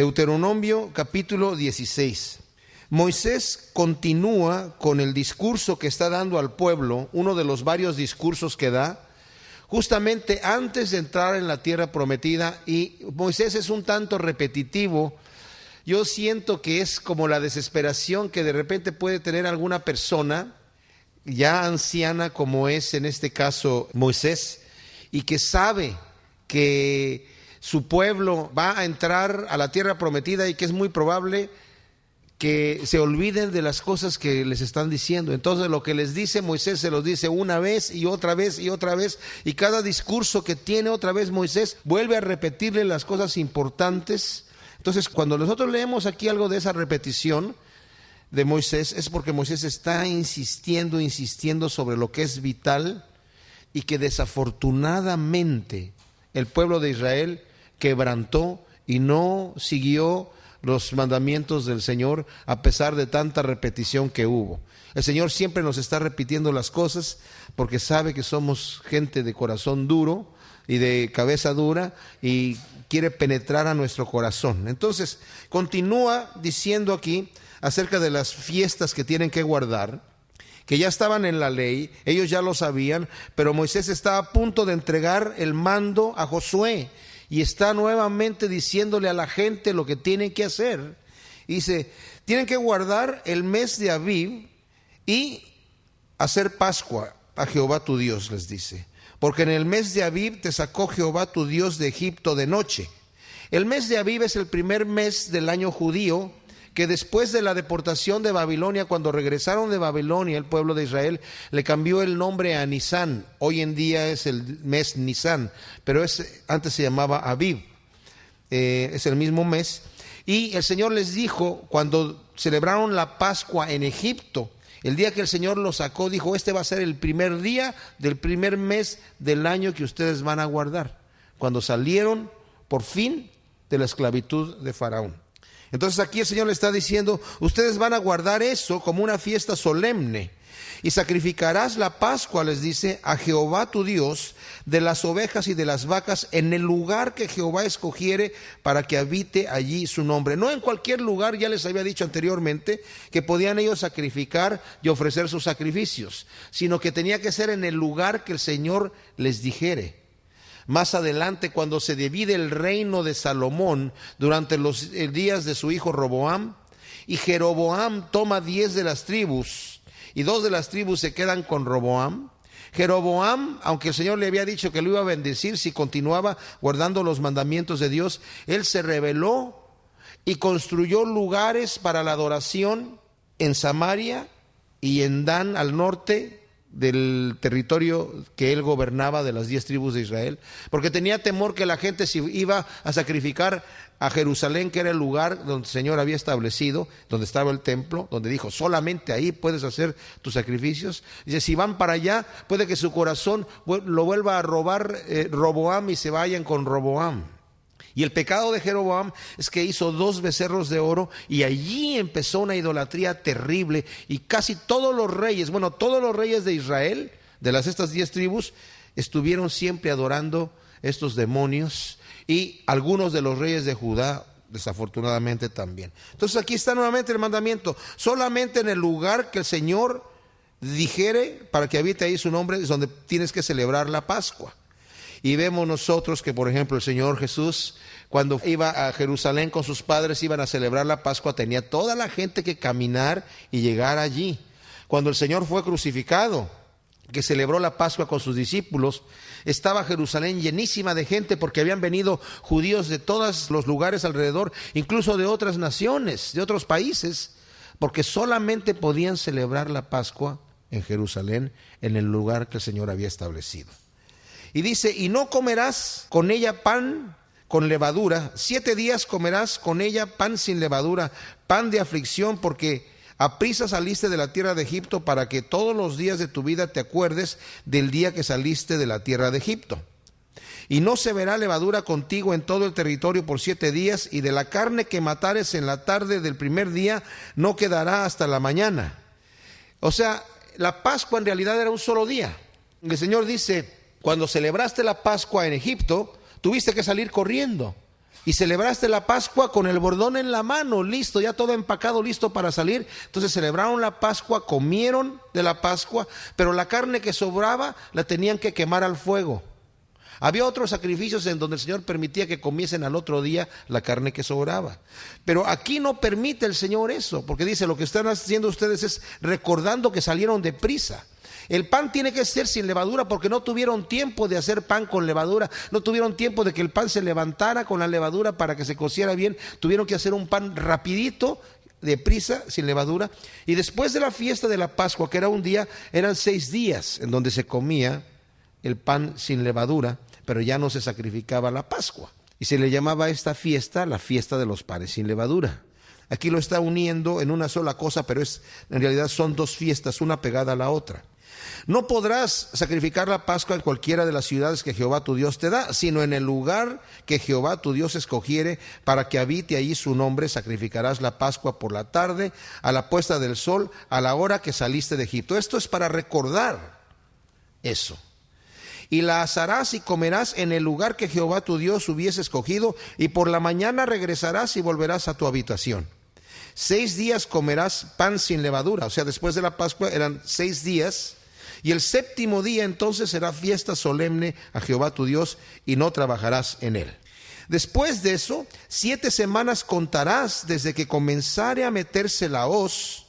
Deuteronomio capítulo 16. Moisés continúa con el discurso que está dando al pueblo, uno de los varios discursos que da, justamente antes de entrar en la tierra prometida, y Moisés es un tanto repetitivo. Yo siento que es como la desesperación que de repente puede tener alguna persona, ya anciana como es en este caso Moisés, y que sabe que su pueblo va a entrar a la tierra prometida y que es muy probable que se olviden de las cosas que les están diciendo. Entonces lo que les dice Moisés se los dice una vez y otra vez y otra vez, y cada discurso que tiene otra vez Moisés vuelve a repetirle las cosas importantes. Entonces cuando nosotros leemos aquí algo de esa repetición de Moisés, es porque Moisés está insistiendo sobre lo que es vital y que desafortunadamente el pueblo de Israel quebrantó y no siguió los mandamientos del Señor a pesar de tanta repetición que hubo. El Señor siempre nos está repitiendo las cosas porque sabe que somos gente de corazón duro y de cabeza dura y quiere penetrar a nuestro corazón. Entonces continúa diciendo aquí acerca de las fiestas que tienen que guardar, que ya estaban en la ley, ellos ya lo sabían, pero Moisés está a punto de entregar el mando a Josué y está nuevamente diciéndole a la gente lo que tienen que hacer. Dice, tienen que guardar el mes de Abib y hacer Pascua a Jehová tu Dios, les dice. Porque en el mes de Abib te sacó Jehová tu Dios de Egipto de noche. El mes de Abib es el primer mes del año judío, que después de la deportación de Babilonia, cuando regresaron de Babilonia, el pueblo de Israel le cambió el nombre a Nisán. Hoy en día es el mes Nisán, pero antes se llamaba Abib. Es el mismo mes. Y el Señor les dijo, cuando celebraron la Pascua en Egipto, el día que el Señor los sacó, dijo, este va a ser el primer día del primer mes del año que ustedes van a guardar, cuando salieron por fin de la esclavitud de Faraón. Entonces aquí el Señor le está diciendo, ustedes van a guardar eso como una fiesta solemne y sacrificarás la Pascua, les dice, a Jehová tu Dios de las ovejas y de las vacas en el lugar que Jehová escogiere para que habite allí su nombre. No en cualquier lugar, ya les había dicho anteriormente que podían ellos sacrificar y ofrecer sus sacrificios, sino que tenía que ser en el lugar que el Señor les dijere. Más adelante, cuando se divide el reino de Salomón durante los días de su hijo Roboam, y Jeroboam toma 10 de las tribus, y 2 de las tribus se quedan con Roboam. Jeroboam, aunque el Señor le había dicho que lo iba a bendecir si continuaba guardando los mandamientos de Dios, él se rebeló y construyó lugares para la adoración en Samaria y en Dan al norte del territorio que él gobernaba de las 10 tribus de Israel, porque tenía temor que la gente se iba a sacrificar a Jerusalén, que era el lugar donde el Señor había establecido, donde estaba el templo, donde dijo, solamente ahí puedes hacer tus sacrificios. Dice, si van para allá, puede que su corazón lo vuelva a robar Roboam y se vayan con Roboam. Y el pecado de Jeroboam es que hizo 2 becerros de oro y allí empezó una idolatría terrible, y casi todos los reyes de Israel, de estas 10 tribus, estuvieron siempre adorando estos demonios, y algunos de los reyes de Judá desafortunadamente también. Entonces aquí está nuevamente el mandamiento, solamente en el lugar que el Señor dijere para que habite ahí su nombre es donde tienes que celebrar la Pascua. Y vemos nosotros que, por ejemplo, el Señor Jesús, cuando iba a Jerusalén con sus padres, iban a celebrar la Pascua, tenía toda la gente que caminar y llegar allí. Cuando el Señor fue crucificado, que celebró la Pascua con sus discípulos, estaba Jerusalén llenísima de gente porque habían venido judíos de todos los lugares alrededor, incluso de otras naciones, de otros países, porque solamente podían celebrar la Pascua en Jerusalén, en el lugar que el Señor había establecido. Y dice, y no comerás con ella pan con levadura, 7 días comerás con ella pan sin levadura, pan de aflicción, porque aprisa saliste de la tierra de Egipto, para que todos los días de tu vida te acuerdes del día que saliste de la tierra de Egipto. Y no se verá levadura contigo en todo el territorio por 7 días, y de la carne que matares en la tarde del primer día no quedará hasta la mañana. O sea, la Pascua en realidad era un solo día. El Señor dice, cuando celebraste la Pascua en Egipto, tuviste que salir corriendo, Y celebraste la Pascua con el bordón en la mano, listo, ya todo empacado, listo para salir. Entonces celebraron la Pascua, comieron de la Pascua, pero la carne que sobraba la tenían que quemar al fuego. Había otros sacrificios en donde el Señor permitía que comiesen al otro día la carne que sobraba. Pero aquí no permite el Señor eso, porque dice, lo que están haciendo ustedes es recordando que salieron de prisa. El pan tiene que ser sin levadura porque no tuvieron tiempo de hacer pan con levadura, no tuvieron tiempo de que el pan se levantara con la levadura para que se cociera bien, tuvieron que hacer un pan rapidito, deprisa, sin levadura. Y después de la fiesta de la Pascua, que era un día, eran 6 días en donde se comía el pan sin levadura, pero ya no se sacrificaba la Pascua. Y se le llamaba a esta fiesta la fiesta de los panes sin levadura. Aquí lo está uniendo en una sola cosa, pero en realidad son 2 fiestas, una pegada a la otra. No podrás sacrificar la Pascua en cualquiera de las ciudades que Jehová tu Dios te da, sino en el lugar que Jehová tu Dios escogiere para que habite allí su nombre. Sacrificarás la Pascua por la tarde, a la puesta del sol, a la hora que saliste de Egipto. Esto es para recordar eso. Y la asarás y comerás en el lugar que Jehová tu Dios hubiese escogido, y por la mañana regresarás y volverás a tu habitación. 6 días comerás pan sin levadura, o sea, después de la Pascua eran 6 días, y el 7º día entonces será fiesta solemne a Jehová tu Dios, y no trabajarás en él. Después de eso, 7 semanas contarás desde que comenzare a meterse la hoz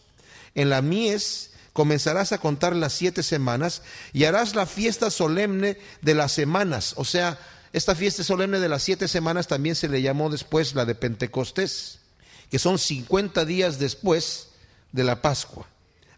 en la mies. Comenzarás a contar las 7 semanas y harás la fiesta solemne de las semanas. O sea, esta fiesta solemne de las 7 semanas también se le llamó después la de Pentecostés, que son 50 días después de la Pascua.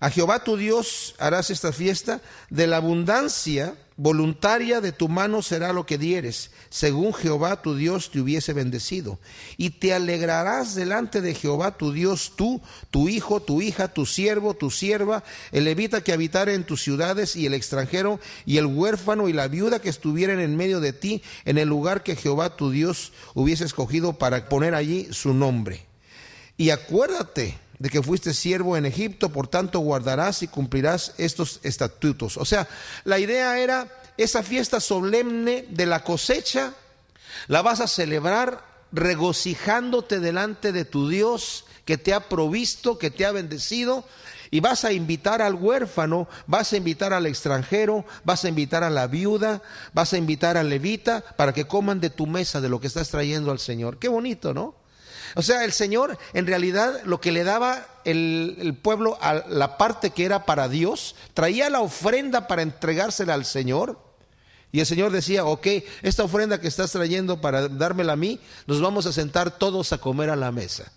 A Jehová tu Dios harás esta fiesta, de la abundancia voluntaria de tu mano será lo que dieres, según Jehová tu Dios te hubiese bendecido. Y te alegrarás delante de Jehová tu Dios, tú, tu hijo, tu hija, tu siervo, tu sierva, el levita que habitare en tus ciudades, y el extranjero, y el huérfano, y la viuda que estuvieren en medio de ti, en el lugar que Jehová tu Dios hubiese escogido para poner allí su nombre. Y acuérdate de que fuiste siervo en Egipto, por tanto guardarás y cumplirás estos estatutos. O sea, la idea era, esa fiesta solemne de la cosecha la vas a celebrar regocijándote delante de tu Dios, que te ha provisto, que te ha bendecido, y vas a invitar al huérfano, vas a invitar al extranjero, vas a invitar a la viuda, vas a invitar al levita, para que coman de tu mesa, de lo que estás trayendo al Señor. Qué bonito, ¿no? O sea, el Señor en realidad lo que le daba el pueblo a la parte que era para Dios, traía la ofrenda para entregársela al Señor, y el Señor decía, ok, esta ofrenda que estás trayendo para dármela a mí, nos vamos a sentar todos a comer a la mesa.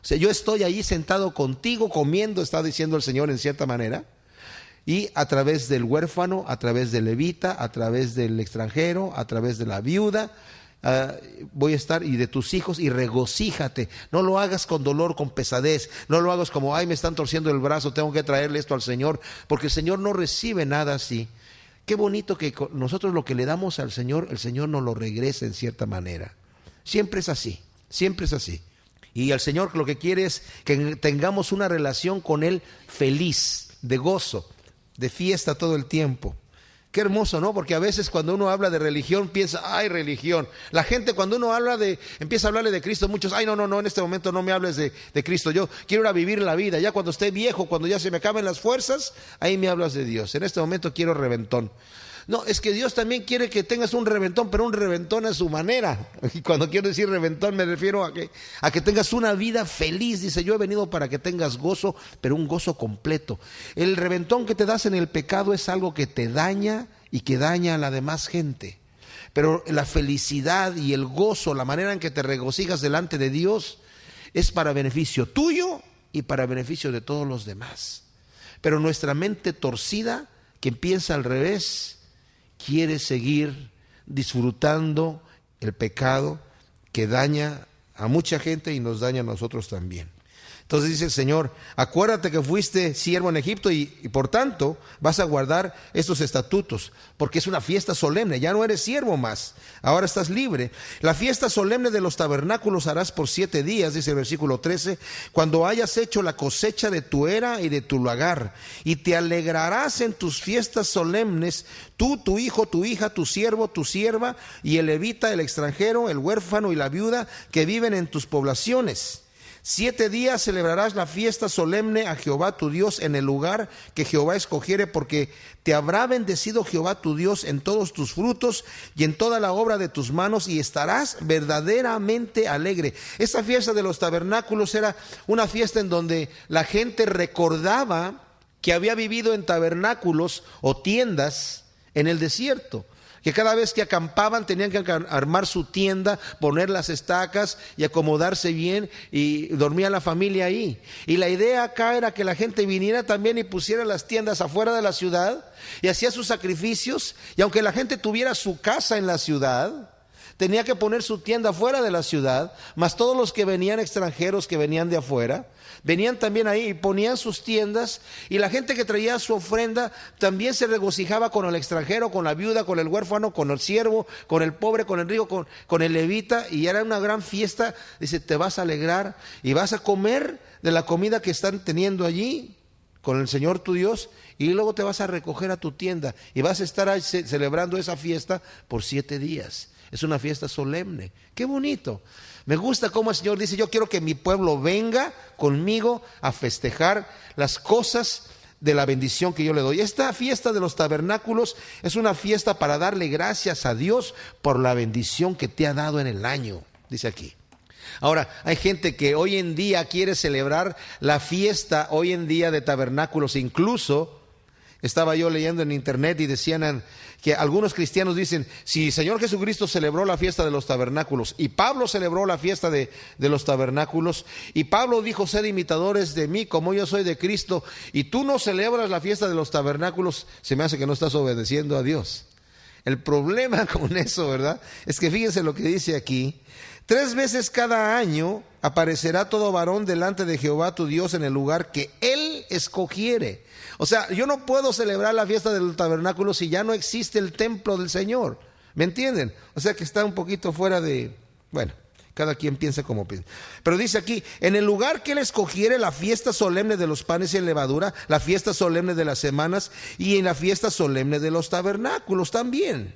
O sea, yo estoy ahí sentado contigo comiendo, está diciendo el Señor en cierta manera, y a través del huérfano, a través del levita, a través del extranjero, a través de la viuda, voy a estar, y de tus hijos, y regocíjate. No lo hagas con dolor, con pesadez, no lo hagas como, ay, me están torciendo el brazo, tengo que traerle esto al Señor, porque el Señor no recibe nada así. Qué bonito que nosotros lo que le damos al Señor, el Señor nos lo regresa en cierta manera. Siempre es así, siempre es así. Y el Señor lo que quiere es que tengamos una relación con Él feliz, de gozo, de fiesta todo el tiempo. Qué hermoso, ¿no? Porque a veces cuando uno habla de religión piensa, ay, religión. La gente cuando uno empieza a hablarle de Cristo, muchos, ay, no, en este momento no me hables de Cristo. Yo quiero ir a vivir la vida. Ya cuando esté viejo, cuando ya se me acaben las fuerzas, ahí me hablas de Dios. En este momento quiero reventón. No, es que Dios también quiere que tengas un reventón, pero un reventón a su manera. Y cuando quiero decir reventón me refiero a que tengas una vida feliz. Dice, yo he venido para que tengas gozo, pero un gozo completo. El reventón que te das en el pecado es algo que te daña y que daña a la demás gente. Pero la felicidad y el gozo, la manera en que te regocijas delante de Dios, es para beneficio tuyo y para beneficio de todos los demás. Pero nuestra mente torcida, que piensa al revés, quiere seguir disfrutando el pecado que daña a mucha gente y nos daña a nosotros también. Entonces dice el Señor, acuérdate que fuiste siervo en Egipto y por tanto vas a guardar estos estatutos, porque es una fiesta solemne, ya no eres siervo más, ahora estás libre. La fiesta solemne de los tabernáculos harás por 7 días, dice el versículo 13, cuando hayas hecho la cosecha de tu era y de tu lagar, y te alegrarás en tus fiestas solemnes, tú, tu hijo, tu hija, tu siervo, tu sierva, y el levita, el extranjero, el huérfano y la viuda que viven en tus poblaciones. 7 días celebrarás la fiesta solemne a Jehová tu Dios en el lugar que Jehová escogiere, porque te habrá bendecido Jehová tu Dios en todos tus frutos y en toda la obra de tus manos, y estarás verdaderamente alegre. Esta fiesta de los tabernáculos era una fiesta en donde la gente recordaba que había vivido en tabernáculos o tiendas en el desierto, que cada vez que acampaban tenían que armar su tienda, poner las estacas y acomodarse bien, y dormía la familia ahí. Y la idea acá era que la gente viniera también y pusiera las tiendas afuera de la ciudad y hacía sus sacrificios, y aunque la gente tuviera su casa en la ciudad, tenía que poner su tienda fuera de la ciudad, más todos los que venían extranjeros que venían de afuera, venían también ahí y ponían sus tiendas, y la gente que traía su ofrenda también se regocijaba con el extranjero, con la viuda, con el huérfano, con el siervo, con el pobre, con el rico, con el levita, y era una gran fiesta. Dice, te vas a alegrar y vas a comer de la comida que están teniendo allí con el Señor tu Dios, y luego te vas a recoger a tu tienda y vas a estar ahí celebrando esa fiesta por 7 días. Es una fiesta solemne. Qué bonito. Me gusta cómo el Señor dice, yo quiero que mi pueblo venga conmigo a festejar las cosas de la bendición que yo le doy. Esta fiesta de los tabernáculos es una fiesta para darle gracias a Dios por la bendición que te ha dado en el año, dice aquí. Ahora, hay gente que hoy en día quiere celebrar la fiesta hoy en día de tabernáculos. Incluso estaba yo leyendo en internet y decían que algunos cristianos dicen, si el Señor Jesucristo celebró la fiesta de los tabernáculos y Pablo celebró la fiesta de los tabernáculos, y Pablo dijo, sed imitadores de mí como yo soy de Cristo, y tú no celebras la fiesta de los tabernáculos, se me hace que no estás obedeciendo a Dios. El problema con eso, ¿verdad?, es que fíjense lo que dice aquí: 3 veces cada año aparecerá todo varón delante de Jehová tu Dios en el lugar que Él escogiere. O sea, yo no puedo celebrar la fiesta del tabernáculo si ya no existe el templo del Señor. ¿Me entienden? O sea que está un poquito fuera de... Bueno, cada quien piensa como piensa. Pero dice aquí, en el lugar que Él escogiere, la fiesta solemne de los panes sin levadura, la fiesta solemne de las semanas, y en la fiesta solemne de los tabernáculos también.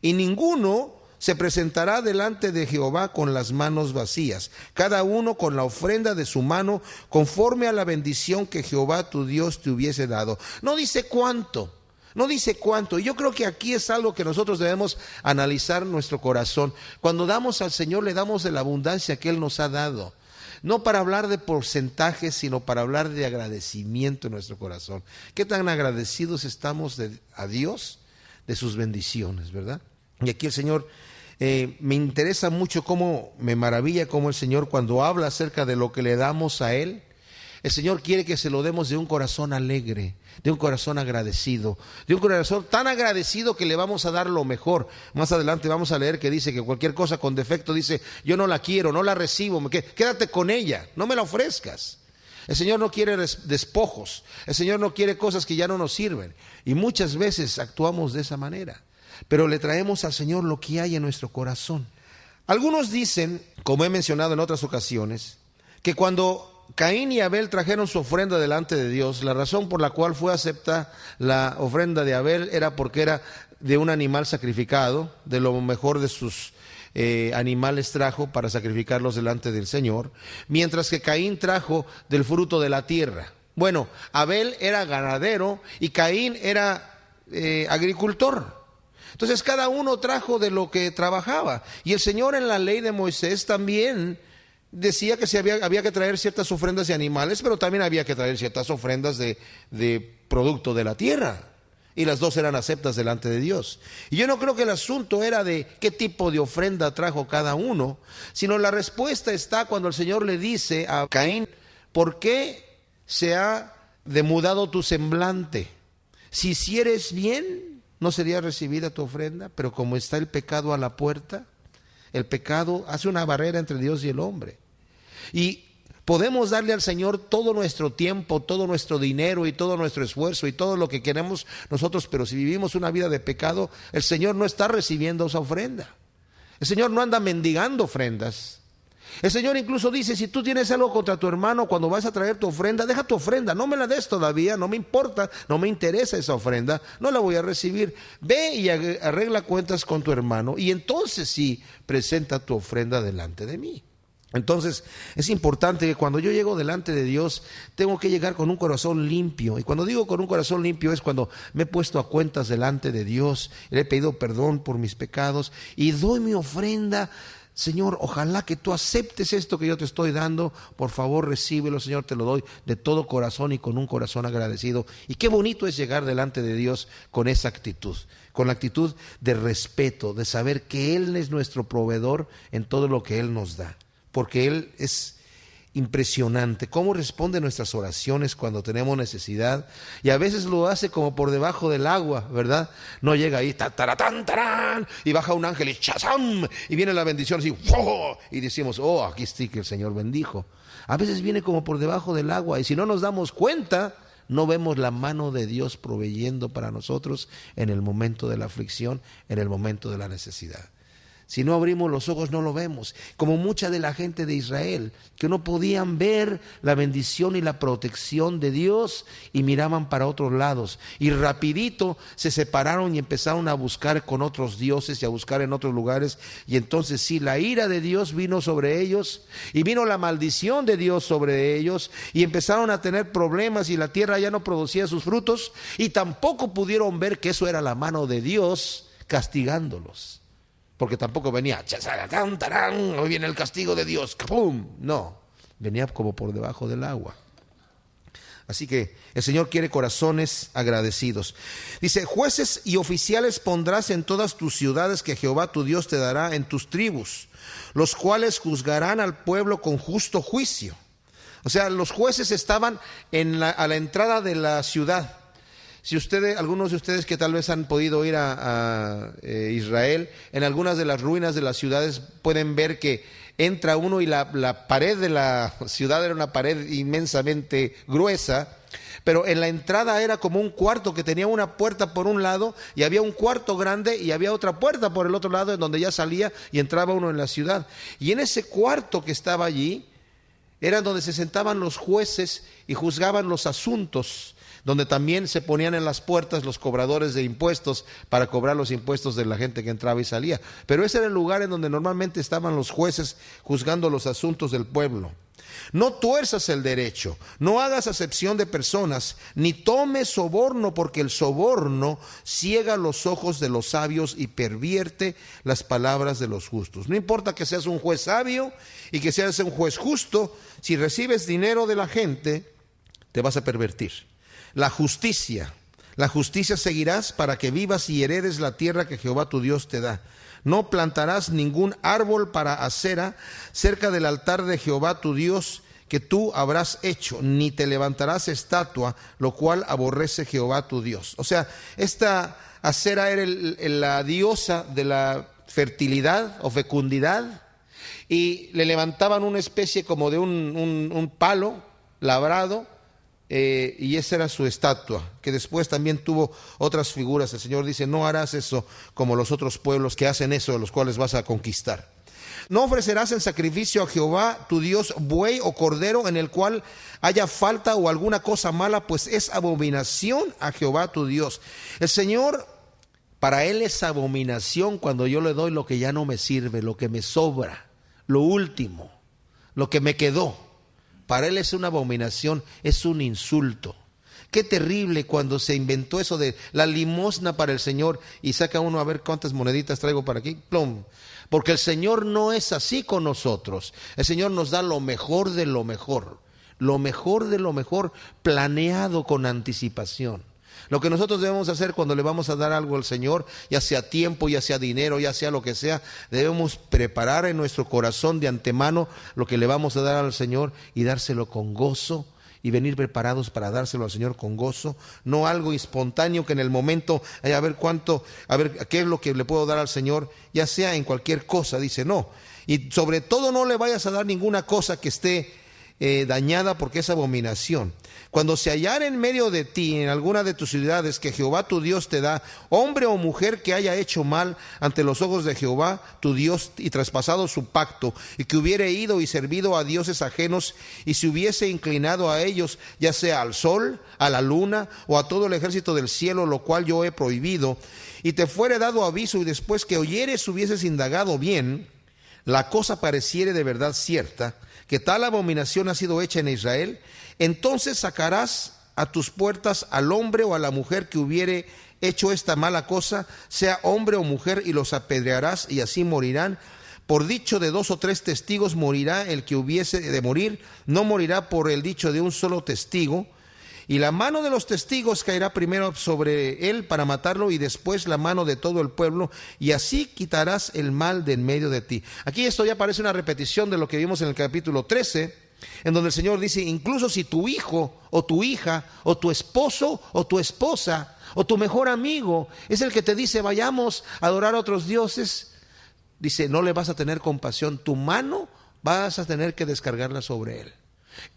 Y ninguno se presentará delante de Jehová con las manos vacías, cada uno con la ofrenda de su mano, conforme a la bendición que Jehová tu Dios te hubiese dado. No dice cuánto, no dice cuánto. Y yo creo que aquí es algo que nosotros debemos analizar nuestro corazón. Cuando damos al Señor, le damos de la abundancia que Él nos ha dado. No para hablar de porcentajes, sino para hablar de agradecimiento en nuestro corazón. ¿Qué tan agradecidos estamos a Dios de sus bendiciones, verdad? Y aquí el Señor... me interesa mucho me maravilla cómo el Señor, cuando habla acerca de lo que le damos a Él, el Señor quiere que se lo demos de un corazón alegre, de un corazón agradecido, de un corazón tan agradecido que le vamos a dar lo mejor. Más adelante vamos a leer que dice que cualquier cosa con defecto, dice, yo no la quiero, no la recibo, quédate con ella, no me la ofrezcas. El Señor no quiere despojos, el Señor no quiere cosas que ya no nos sirven, y muchas veces actuamos de esa manera. Pero le traemos al Señor lo que hay en nuestro corazón. Algunos dicen, como he mencionado en otras ocasiones, que cuando Caín y Abel trajeron su ofrenda delante de Dios, la razón por la cual fue aceptada la ofrenda de Abel era porque era de un animal sacrificado, de lo mejor de sus animales trajo para sacrificarlos delante del Señor, mientras que Caín trajo del fruto de la tierra. Bueno, Abel era ganadero y Caín era agricultor. Entonces cada uno trajo de lo que trabajaba. Y el Señor en la ley de Moisés también decía que había que traer ciertas ofrendas de animales, pero también había que traer ciertas ofrendas de producto de la tierra. Y las dos eran aceptas delante de Dios. Y yo no creo que el asunto era de qué tipo de ofrenda trajo cada uno, sino la respuesta está cuando el Señor le dice a Caín, ¿por qué se ha demudado tu semblante? Si hicieres bien, no sería recibida tu ofrenda, pero como está el pecado a la puerta, el pecado hace una barrera entre Dios y el hombre. Y Podemos darle al Señor todo nuestro tiempo, todo nuestro dinero y todo nuestro esfuerzo y todo lo que queremos nosotros, pero si vivimos una vida de pecado, el Señor no está recibiendo esa ofrenda. El Señor no anda mendigando ofrendas. El Señor incluso dice, si tú tienes algo contra tu hermano, cuando vas a traer tu ofrenda, deja tu ofrenda, no me la des todavía, no me importa, no me interesa esa ofrenda, no la voy a recibir. Ve y arregla cuentas con tu hermano y entonces sí, presenta tu ofrenda delante de mí. Entonces es importante que cuando yo llego delante de Dios tengo que llegar con un corazón limpio, y cuando digo con un corazón limpio es cuando me he puesto a cuentas delante de Dios, le he pedido perdón por mis pecados y doy mi ofrenda. Señor, ojalá que tú aceptes esto que yo te estoy dando, por favor recíbelo, Señor, te lo doy de todo corazón y con un corazón agradecido. Y qué bonito es llegar delante de Dios con esa actitud, con la actitud de respeto, de saber que Él es nuestro proveedor en todo lo que Él nos da. Porque Él es impresionante cómo responde nuestras oraciones cuando tenemos necesidad, y a veces lo hace como por debajo del agua, ¿verdad? No llega ahí, taratán, tarán, y baja un ángel y chazam, y viene la bendición así, ¡oh! Y decimos, oh, aquí sí que el Señor bendijo. A veces viene como por debajo del agua, y si no nos damos cuenta, no vemos la mano de Dios proveyendo para nosotros en el momento de la aflicción, en el momento de la necesidad. Si no abrimos los ojos no lo vemos, como mucha de la gente de Israel, que no podían ver la bendición y la protección de Dios y miraban para otros lados, y rapidito se separaron y empezaron a buscar con otros dioses y a buscar en otros lugares, y entonces sí, la ira de Dios vino sobre ellos y vino la maldición de Dios sobre ellos, y empezaron a tener problemas y la tierra ya no producía sus frutos, y tampoco pudieron ver que eso era la mano de Dios castigándolos. Porque tampoco venía, hoy viene el castigo de Dios, ¡pum! No, venía como por debajo del agua. Así que el Señor quiere corazones agradecidos. Dice, jueces y oficiales pondrás en todas tus ciudades que Jehová tu Dios te dará en tus tribus, los cuales juzgarán al pueblo con justo juicio. O sea, los jueces estaban a la entrada de la ciudad. Si algunos de ustedes que tal vez han podido ir a Israel, en algunas de las ruinas de las ciudades pueden ver que entra uno y la pared de la ciudad era una pared inmensamente gruesa, pero en la entrada era como un cuarto que tenía una puerta por un lado y había un cuarto grande y había otra puerta por el otro lado en donde ya salía y entraba uno en la ciudad. Y en ese cuarto que estaba allí era donde se sentaban los jueces y juzgaban los asuntos, donde también se ponían en las puertas los cobradores de impuestos para cobrar los impuestos de la gente que entraba y salía. Pero ese era el lugar en donde normalmente estaban los jueces juzgando los asuntos del pueblo. No tuerzas el derecho, no hagas acepción de personas, ni tomes soborno, porque el soborno ciega los ojos de los sabios y pervierte las palabras de los justos. No importa que seas un juez sabio y que seas un juez justo, si recibes dinero de la gente, te vas a pervertir. La justicia seguirás para que vivas y heredes la tierra que Jehová tu Dios te da. No plantarás ningún árbol para acera cerca del altar de Jehová tu Dios que tú habrás hecho, ni te levantarás estatua, lo cual aborrece Jehová tu Dios. O sea, esta acera era la diosa de la fertilidad o fecundidad, y le levantaban una especie como de un palo labrado, y esa era su estatua, que después también tuvo otras figuras. El Señor dice, no harás eso como los otros pueblos que hacen eso, los cuales vas a conquistar. No ofrecerás en sacrificio a Jehová tu Dios buey o cordero en el cual haya falta o alguna cosa mala, pues es abominación a Jehová tu Dios. El Señor, para Él es abominación cuando yo le doy lo que ya no me sirve, lo que me sobra, lo último, lo que me quedó. Para Él es una abominación, es un insulto. Qué terrible cuando se inventó eso de la limosna para el Señor y saca uno a ver cuántas moneditas traigo para aquí, plum. Porque el Señor no es así con nosotros. El Señor nos da lo mejor de lo mejor de lo mejor, planeado con anticipación. Lo que nosotros debemos hacer cuando le vamos a dar algo al Señor, ya sea tiempo, ya sea dinero, ya sea lo que sea, debemos preparar en nuestro corazón de antemano lo que le vamos a dar al Señor y dárselo con gozo, y venir preparados para dárselo al Señor con gozo, no algo espontáneo que en el momento, a ver qué es lo que le puedo dar al Señor, ya sea en cualquier cosa, dice no. Y sobre todo no le vayas a dar ninguna cosa que esté dañada porque es abominación. Cuando se hallara en medio de ti, en alguna de tus ciudades que Jehová tu Dios te da, hombre o mujer que haya hecho mal ante los ojos de Jehová tu Dios y traspasado su pacto, y que hubiere ido y servido a dioses ajenos, y se hubiese inclinado a ellos, ya sea al sol, a la luna, o a todo el ejército del cielo, lo cual yo he prohibido, y te fuere dado aviso, y después que oyeres hubieses indagado bien, la cosa pareciere de verdad cierta, que tal abominación ha sido hecha en Israel, entonces sacarás a tus puertas al hombre o a la mujer que hubiere hecho esta mala cosa, sea hombre o mujer, y los apedrearás, y así morirán. Por dicho de 2 o 3 testigos morirá el que hubiese de morir, no morirá por el dicho de un solo testigo. Y la mano de los testigos caerá primero sobre él para matarlo, y después la mano de todo el pueblo, y así quitarás el mal de en medio de ti. Aquí esto ya parece una repetición de lo que vimos en el capítulo 13, en donde el Señor dice, incluso si tu hijo o tu hija o tu esposo o tu esposa o tu mejor amigo es el que te dice vayamos a adorar a otros dioses, dice, no le vas a tener compasión, tu mano vas a tener que descargarla sobre él.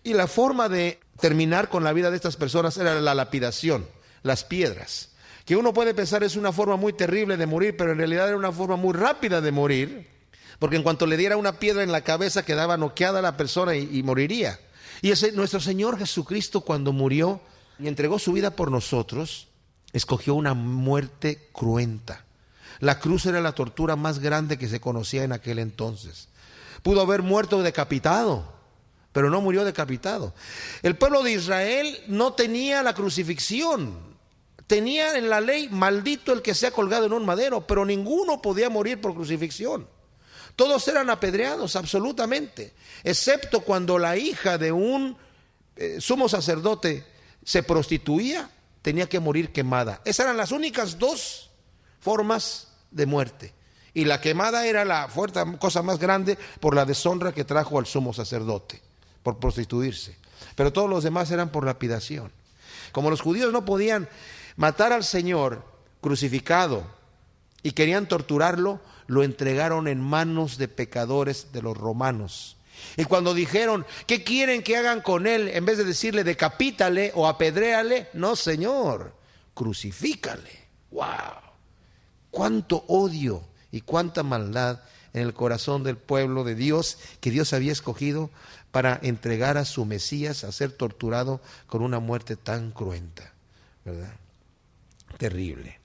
Y la forma de terminar con la vida de estas personas era la lapidación, las piedras, que uno puede pensar es una forma muy terrible de morir, pero en realidad era una forma muy rápida de morir, porque en cuanto le diera una piedra en la cabeza quedaba noqueada la persona y moriría. Y nuestro Señor Jesucristo, cuando murió y entregó su vida por nosotros, escogió una muerte cruenta. La cruz era la tortura más grande que se conocía en aquel entonces. Pudo haber muerto decapitado, pero no murió decapitado. El pueblo de Israel no tenía la crucifixión. Tenía en la ley, maldito el que sea colgado en un madero, pero ninguno podía morir por crucifixión. Todos eran apedreados, absolutamente, excepto cuando la hija de un sumo sacerdote se prostituía, tenía que morir quemada. Esas eran las únicas 2 formas de muerte. Y la quemada era la cosa más grande por la deshonra que trajo al sumo sacerdote, por prostituirse. Pero todos los demás eran por lapidación. Como los judíos no podían matar al Señor crucificado y querían torturarlo, lo entregaron en manos de pecadores de los romanos. Y cuando dijeron, ¿qué quieren que hagan con él? En vez de decirle, decapítale o apedréale, no, Señor, crucifícale. ¡Wow! Cuánto odio y cuánta maldad en el corazón del pueblo de Dios, que Dios había escogido para entregar a su Mesías a ser torturado con una muerte tan cruenta, ¿verdad? Terrible.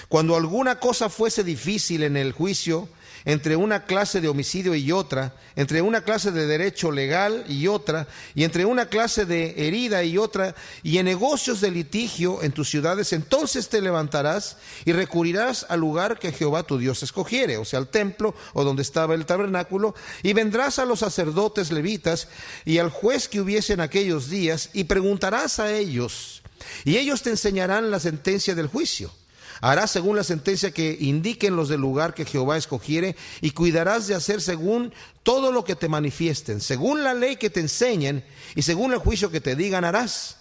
Cuando alguna cosa fuese difícil en el juicio, entre una clase de homicidio y otra, entre una clase de derecho legal y otra, y entre una clase de herida y otra, y en negocios de litigio en tus ciudades, entonces te levantarás y recurrirás al lugar que Jehová tu Dios escogiere, o sea, al templo o donde estaba el tabernáculo, y vendrás a los sacerdotes levitas y al juez que hubiese en aquellos días, y preguntarás a ellos, y ellos te enseñarán la sentencia del juicio. Harás según la sentencia que indiquen los del lugar que Jehová escogiere, y cuidarás de hacer según todo lo que te manifiesten, según la ley que te enseñen, y según el juicio que te digan harás.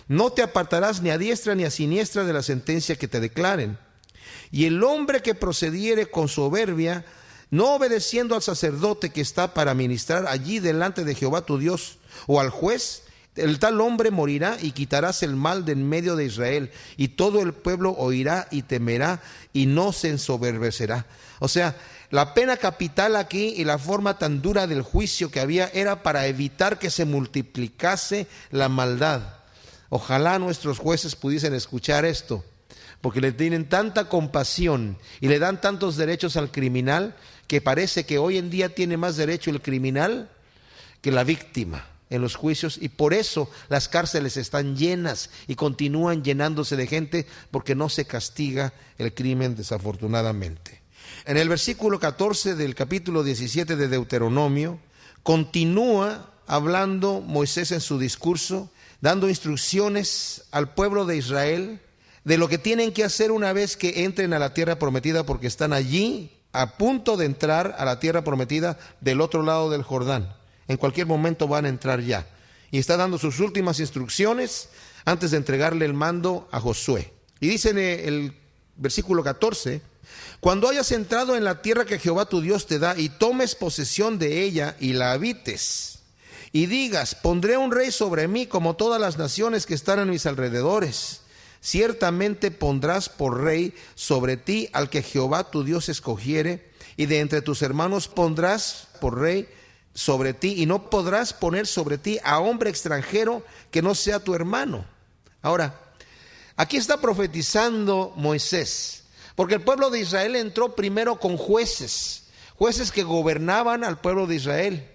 No te apartarás ni a diestra ni a siniestra de la sentencia que te declaren. Y el hombre que procediere con soberbia, no obedeciendo al sacerdote que está para ministrar allí delante de Jehová tu Dios, o al juez, el tal hombre morirá, y quitarás el mal de en medio de Israel, y todo el pueblo oirá y temerá y no se ensoberbecerá. O sea, la pena capital aquí y la forma tan dura del juicio que había era para evitar que se multiplicase la maldad. Ojalá nuestros jueces pudiesen escuchar esto, porque le tienen tanta compasión y le dan tantos derechos al criminal, que parece que hoy en día tiene más derecho el criminal que la víctima en los juicios, y por eso las cárceles están llenas y continúan llenándose de gente, porque no se castiga el crimen, desafortunadamente. En el versículo 14 del capítulo 17 de Deuteronomio, continúa hablando Moisés en su discurso, dando instrucciones al pueblo de Israel de lo que tienen que hacer una vez que entren a la tierra prometida, porque están allí a punto de entrar a la tierra prometida del otro lado del Jordán. En cualquier momento van a entrar ya. Y está dando sus últimas instrucciones antes de entregarle el mando a Josué. Y dice en el versículo 14, cuando hayas entrado en la tierra que Jehová tu Dios te da, y tomes posesión de ella y la habites, y digas: pondré un rey sobre mí como todas las naciones que están en mis alrededores. Ciertamente pondrás por rey sobre ti al que Jehová tu Dios escogiere, y de entre tus hermanos pondrás por rey sobre ti, y no podrás poner sobre ti a hombre extranjero que no sea tu hermano. Ahora, aquí está profetizando Moisés, porque el pueblo de Israel entró primero con jueces que gobernaban al pueblo de Israel.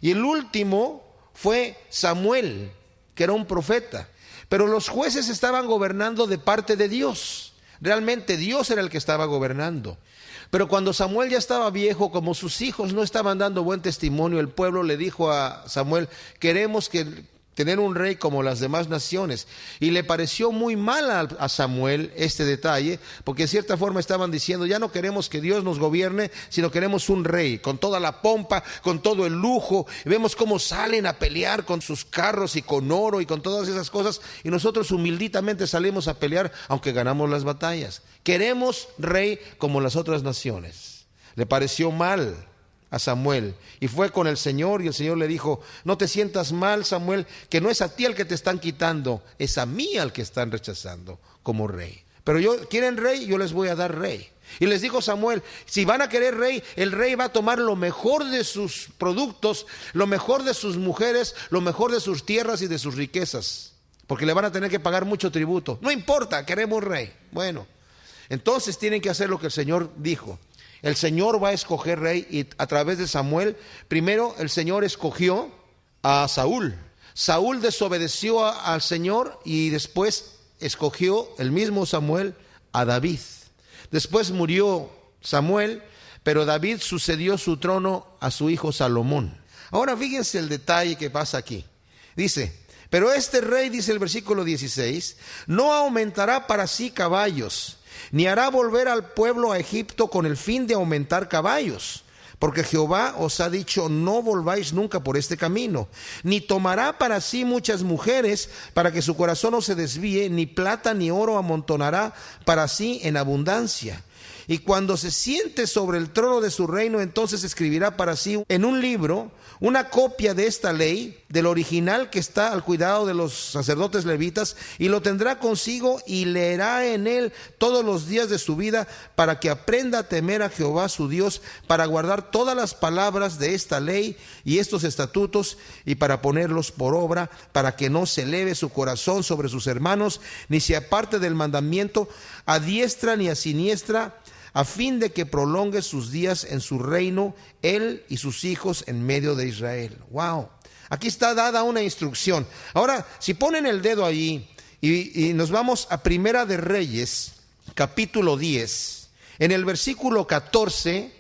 Y el último fue Samuel, que era un profeta. Pero los jueces estaban gobernando de parte de Dios. Realmente Dios era el que estaba gobernando. Pero cuando Samuel ya estaba viejo, como sus hijos no estaban dando buen testimonio, el pueblo le dijo a Samuel: queremos tener un rey como las demás naciones. Y le pareció muy mal a Samuel este detalle, porque en cierta forma estaban diciendo: ya no queremos que Dios nos gobierne, sino queremos un rey, con toda la pompa, con todo el lujo. Y vemos cómo salen a pelear con sus carros y con oro y con todas esas cosas, y nosotros humildamente salimos a pelear, aunque ganamos las batallas. Queremos rey como las otras naciones. Le pareció mal a Samuel y fue con el Señor, y el Señor le dijo: no te sientas mal, Samuel, que no es a ti al que te están quitando, es a mí al que están rechazando como rey. Pero quieren rey, yo les voy a dar rey. Y les dijo Samuel: si van a querer rey, el rey va a tomar lo mejor de sus productos, lo mejor de sus mujeres, lo mejor de sus tierras y de sus riquezas, porque le van a tener que pagar mucho tributo. No importa, queremos rey. Bueno, entonces tienen que hacer lo que el Señor dijo. El Señor va a escoger rey, y a través de Samuel, primero el Señor escogió a Saúl. Saúl desobedeció al Señor, y después escogió el mismo Samuel a David. Después murió Samuel, pero David sucedió su trono a su hijo Salomón. Ahora fíjense el detalle que pasa aquí. Dice: pero este rey, dice el versículo 16, no aumentará para sí caballos, ni hará volver al pueblo a Egipto con el fin de aumentar caballos, porque Jehová os ha dicho: no volváis nunca por este camino. Ni tomará para sí muchas mujeres, para que su corazón no se desvíe, ni plata ni oro amontonará para sí en abundancia. Y cuando se siente sobre el trono de su reino, entonces escribirá para sí en un libro una copia de esta ley, del original que está al cuidado de los sacerdotes levitas, y lo tendrá consigo y leerá en él todos los días de su vida, para que aprenda a temer a Jehová su Dios, para guardar todas las palabras de esta ley y estos estatutos, y para ponerlos por obra, para que no se eleve su corazón sobre sus hermanos, ni se aparte del mandamiento a diestra ni a siniestra, a fin de que prolongue sus días en su reino, él y sus hijos en medio de Israel. Wow, aquí está dada una instrucción. Ahora, si ponen el dedo allí y nos vamos a Primera de Reyes, capítulo 10, en el versículo 14,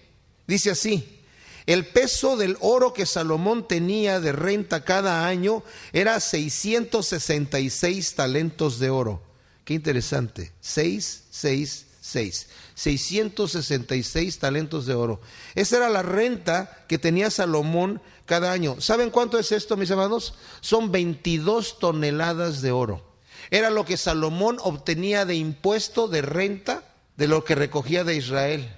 dice así: el peso del oro que Salomón tenía de renta cada año era 666 talentos de oro. Qué interesante, 666 talentos de oro. Esa era la renta que tenía Salomón cada año. ¿Saben cuánto es esto, mis hermanos? Son 22 toneladas de oro. Era lo que Salomón obtenía de impuesto, de renta, de lo que recogía de Israel.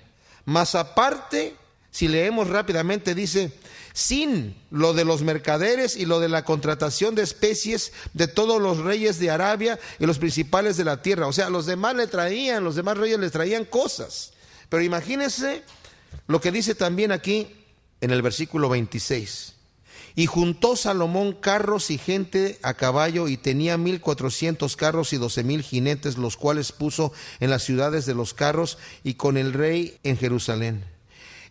Más aparte, si leemos rápidamente, dice: sin lo de los mercaderes y lo de la contratación de especies de todos los reyes de Arabia y los principales de la tierra. O sea, los demás reyes les traían cosas. Pero imagínense lo que dice también aquí en el versículo 26. Y juntó Salomón carros y gente a caballo, y tenía 1,400 carros y 12,000 jinetes, los cuales puso en las ciudades de los carros y con el rey en Jerusalén.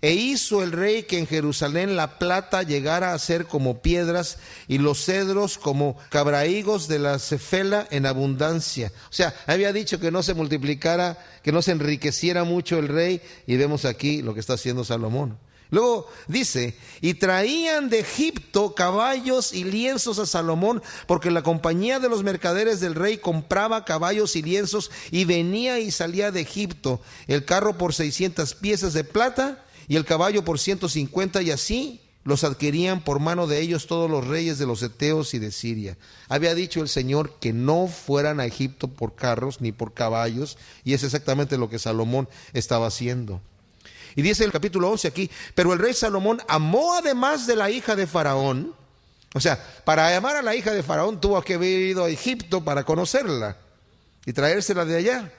E hizo el rey que en Jerusalén la plata llegara a ser como piedras, y los cedros como cabrahigos de la cefela en abundancia. O sea, había dicho que no se multiplicara, que no se enriqueciera mucho el rey, y vemos aquí lo que está haciendo Salomón. Luego dice: y traían de Egipto caballos y lienzos a Salomón, porque la compañía de los mercaderes del rey compraba caballos y lienzos, y venía y salía de Egipto el carro por 600 piezas de plata y el caballo por 150, y así los adquirían por mano de ellos todos los reyes de los heteos y de Siria. Había dicho el Señor que no fueran a Egipto por carros ni por caballos, y es exactamente lo que Salomón estaba haciendo. Y dice el capítulo 11 aquí: pero el rey Salomón amó, además de la hija de Faraón, O sea, para amar a la hija de Faraón tuvo que haber ido a Egipto para conocerla y traérsela de allá.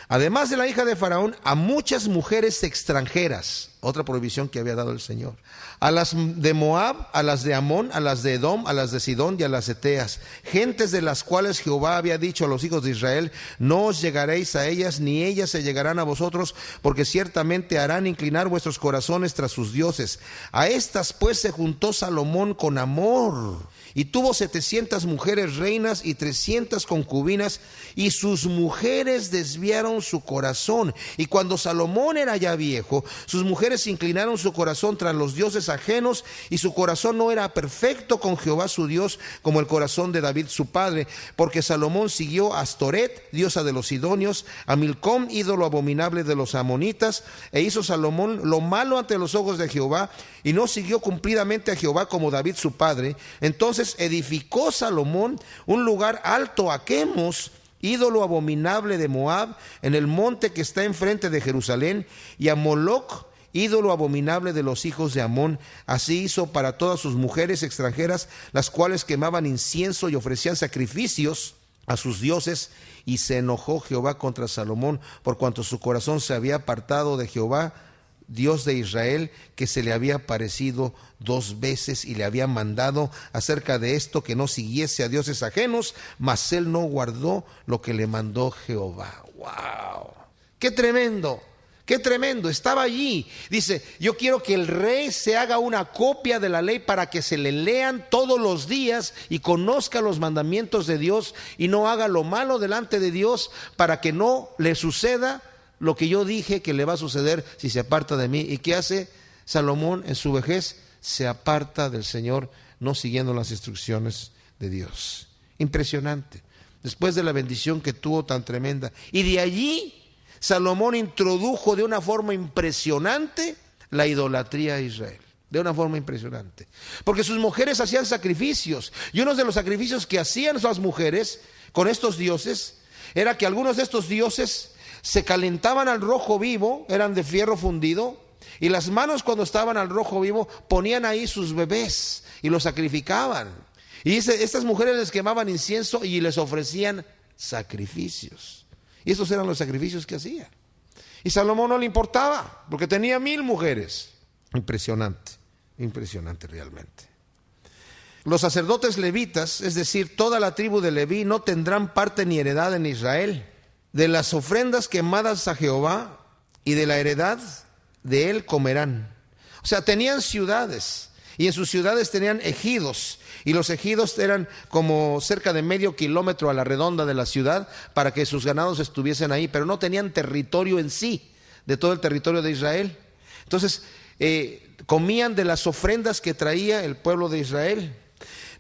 Además de la hija de Faraón, a muchas mujeres extranjeras, otra prohibición que había dado el Señor. A las de Moab, a las de Amón, a las de Edom, a las de Sidón y a las eteas, gentes de las cuales Jehová había dicho a los hijos de Israel: no os llegaréis a ellas, ni ellas se llegarán a vosotros, porque ciertamente harán inclinar vuestros corazones tras sus dioses. A estas pues se juntó Salomón con amor, y tuvo 700 mujeres reinas y 300 concubinas, y sus mujeres desviaron su corazón. Y cuando Salomón era ya viejo, sus mujeres inclinaron su corazón tras los dioses ajenos, y su corazón no era perfecto con Jehová su Dios, como el corazón de David su padre, porque Salomón siguió a Astoret, diosa de los sidonios, a Milcom, ídolo abominable de los amonitas, e hizo Salomón lo malo ante los ojos de Jehová, y no siguió cumplidamente a Jehová como David su padre. Entonces edificó Salomón un lugar alto a Quemos, ídolo abominable de Moab, en el monte que está enfrente de Jerusalén, y a Moloc, ídolo abominable de los hijos de Amón. Así hizo para todas sus mujeres extranjeras, las cuales quemaban incienso y ofrecían sacrificios a sus dioses. Y se enojó Jehová contra Salomón, por cuanto su corazón se había apartado de Jehová, Dios de Israel, que se le había aparecido 2 veces y le había mandado acerca de esto que no siguiese a dioses ajenos, mas él no guardó lo que le mandó Jehová. ¡Wow! ¡Qué tremendo! ¡Qué tremendo! Estaba allí. Dice: yo quiero que el rey se haga una copia de la ley para que se le lean todos los días y conozca los mandamientos de Dios y no haga lo malo delante de Dios, para que no le suceda lo que yo dije que le va a suceder si se aparta de mí. ¿Y qué hace Salomón en su vejez? Se aparta del Señor, no siguiendo las instrucciones de Dios. Impresionante. Después de la bendición que tuvo tan tremenda. Y de allí Salomón introdujo de una forma impresionante la idolatría a Israel. De una forma impresionante. Porque sus mujeres hacían sacrificios. Y uno de los sacrificios que hacían esas mujeres con estos dioses era que algunos de estos dioses se calentaban al rojo vivo, eran de fierro fundido, y las manos, cuando estaban al rojo vivo, ponían ahí sus bebés y los sacrificaban. Y estas mujeres les quemaban incienso y les ofrecían sacrificios. Y esos eran los sacrificios que hacían. Y Salomón no le importaba, porque tenía 1000 mujeres. Impresionante, impresionante realmente. Los sacerdotes levitas, es decir, toda la tribu de Leví, no tendrán parte ni heredad en Israel. De las ofrendas quemadas a Jehová y de la heredad de él comerán. O sea, tenían ciudades, y en sus ciudades tenían ejidos, y los ejidos eran como cerca de medio kilómetro a la redonda de la ciudad, para que sus ganados estuviesen ahí, pero no tenían territorio en sí, de todo el territorio de Israel. Entonces, comían de las ofrendas que traía el pueblo de Israel.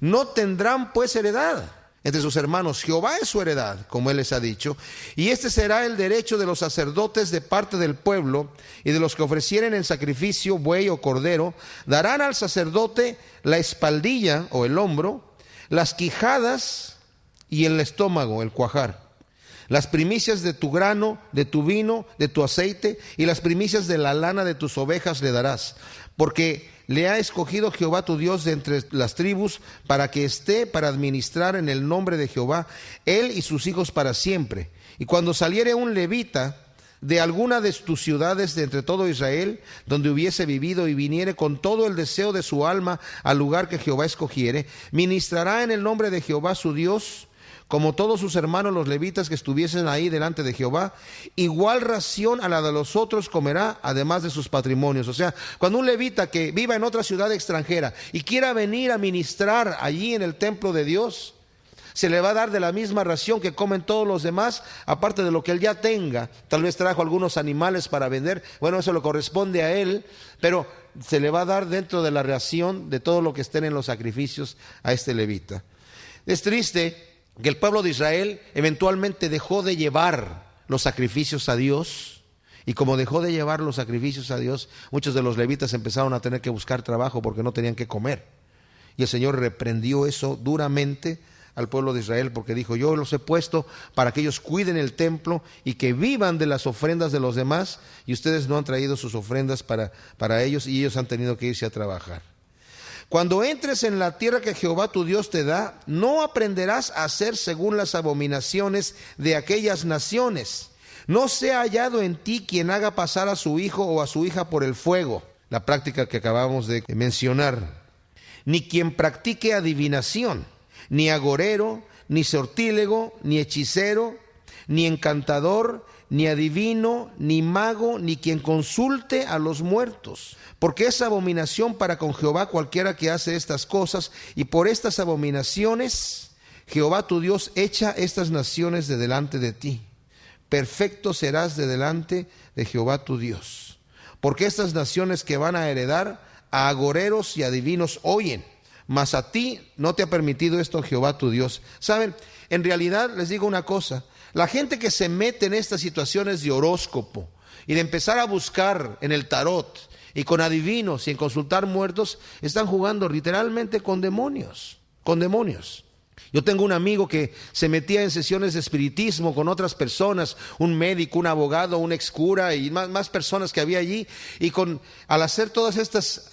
No tendrán pues heredad entre sus hermanos. Jehová es su heredad, como él les ha dicho, y este será el derecho de los sacerdotes de parte del pueblo, y de los que ofrecieren en sacrificio buey o cordero. Darán al sacerdote la espaldilla o el hombro, las quijadas y el estómago, el cuajar, las primicias de tu grano, de tu vino, de tu aceite, y las primicias de la lana de tus ovejas le darás, porque le ha escogido Jehová tu Dios de entre las tribus, para que esté para administrar en el nombre de Jehová, él y sus hijos para siempre. Y cuando saliere un levita de alguna de tus ciudades de entre todo Israel, donde hubiese vivido, y viniere con todo el deseo de su alma al lugar que Jehová escogiere, ministrará en el nombre de Jehová su Dios, como todos sus hermanos los levitas que estuviesen ahí delante de Jehová. Igual ración a la de los otros comerá, además de sus patrimonios. O sea, cuando un levita que viva en otra ciudad extranjera y quiera venir a ministrar allí en el templo de Dios, se le va a dar de la misma ración que comen todos los demás, aparte de lo que él ya tenga. Tal vez trajo algunos animales para vender, bueno, eso le corresponde a él, pero se le va a dar dentro de la ración de todo lo que estén en los sacrificios a este levita. Es triste que el pueblo de Israel eventualmente dejó de llevar los sacrificios a Dios, y como dejó de llevar los sacrificios a Dios, muchos de los levitas empezaron a tener que buscar trabajo porque no tenían que comer. Y el Señor reprendió eso duramente al pueblo de Israel, porque dijo: yo los he puesto para que ellos cuiden el templo y que vivan de las ofrendas de los demás, y ustedes no han traído sus ofrendas para ellos, y ellos han tenido que irse a trabajar. Cuando entres en la tierra que Jehová tu Dios te da, no aprenderás a hacer según las abominaciones de aquellas naciones. No sea hallado en ti quien haga pasar a su hijo o a su hija por el fuego, la práctica que acabamos de mencionar, ni quien practique adivinación, ni agorero, ni sortílego, ni hechicero, ni encantador, ni adivino, ni mago, ni quien consulte a los muertos. Porque es abominación para con Jehová cualquiera que hace estas cosas, y por estas abominaciones Jehová tu Dios echa estas naciones de delante de ti. Perfecto serás de delante de Jehová tu Dios. Porque estas naciones que van a heredar a agoreros y adivinos oyen, mas a ti no te ha permitido esto Jehová tu Dios. ¿Saben? En realidad les digo una cosa, la gente que se mete en estas situaciones de horóscopo y de empezar a buscar en el tarot y con adivinos y en consultar muertos, están jugando literalmente con demonios, con demonios. Yo tengo un amigo que se metía en sesiones de espiritismo con otras personas, un médico, un abogado, un excura y más personas que había allí, y al hacer todas estas,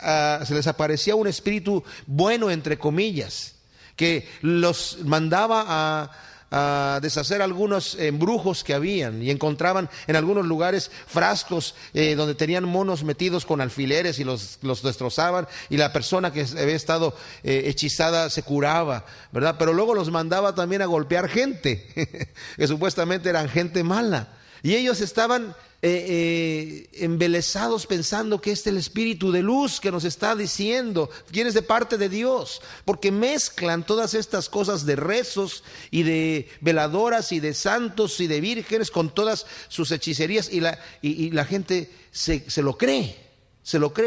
se les aparecía un espíritu bueno, entre comillas, que los mandaba a deshacer algunos embrujos que habían, y encontraban en algunos lugares frascos donde tenían monos metidos con alfileres y los destrozaban, y la persona que había estado hechizada se curaba, ¿verdad? Pero luego los mandaba también a golpear gente que supuestamente eran gente mala, y ellos estaban embelesados pensando que este es el espíritu de luz que nos está diciendo, viene de parte de Dios, porque mezclan todas estas cosas de rezos y de veladoras y de santos y de vírgenes con todas sus hechicerías, y la gente se lo cree,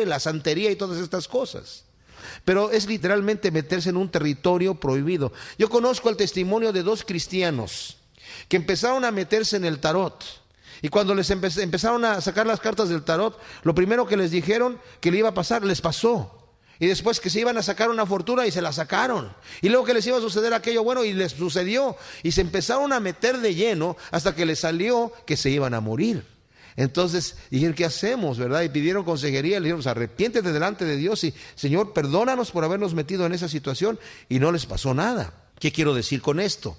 la santería y todas estas cosas. Pero es literalmente meterse en un territorio prohibido. Yo conozco el testimonio de 2 cristianos que empezaron a meterse en el tarot. Y cuando les empezaron a sacar las cartas del tarot, lo primero que les dijeron que le iba a pasar, les pasó. Y después que se iban a sacar una fortuna y se la sacaron. Y luego que les iba a suceder aquello bueno y les sucedió. Y se empezaron a meter de lleno hasta que les salió que se iban a morir. Entonces dijeron, ¿qué hacemos, verdad? Y pidieron consejería, le dijeron, arrepiéntete delante de Dios y Señor, perdónanos por habernos metido en esa situación, y no les pasó nada. ¿Qué quiero decir con esto?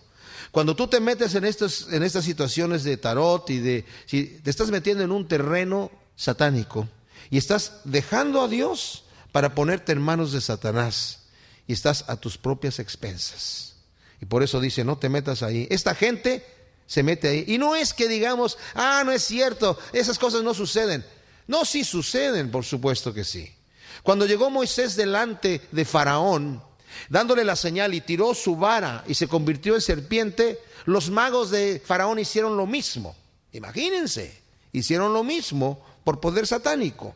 Cuando tú te metes en estas situaciones de tarot si te estás metiendo en un terreno satánico y estás dejando a Dios para ponerte en manos de Satanás, y estás a tus propias expensas. Y por eso dice, no te metas ahí. Esta gente se mete ahí. Y no es que digamos, no es cierto, esas cosas no suceden. No, sí suceden, por supuesto que sí. Cuando llegó Moisés delante de Faraón, dándole la señal, y tiró su vara y se convirtió en serpiente, los magos de Faraón hicieron lo mismo. Imagínense, hicieron lo mismo por poder satánico.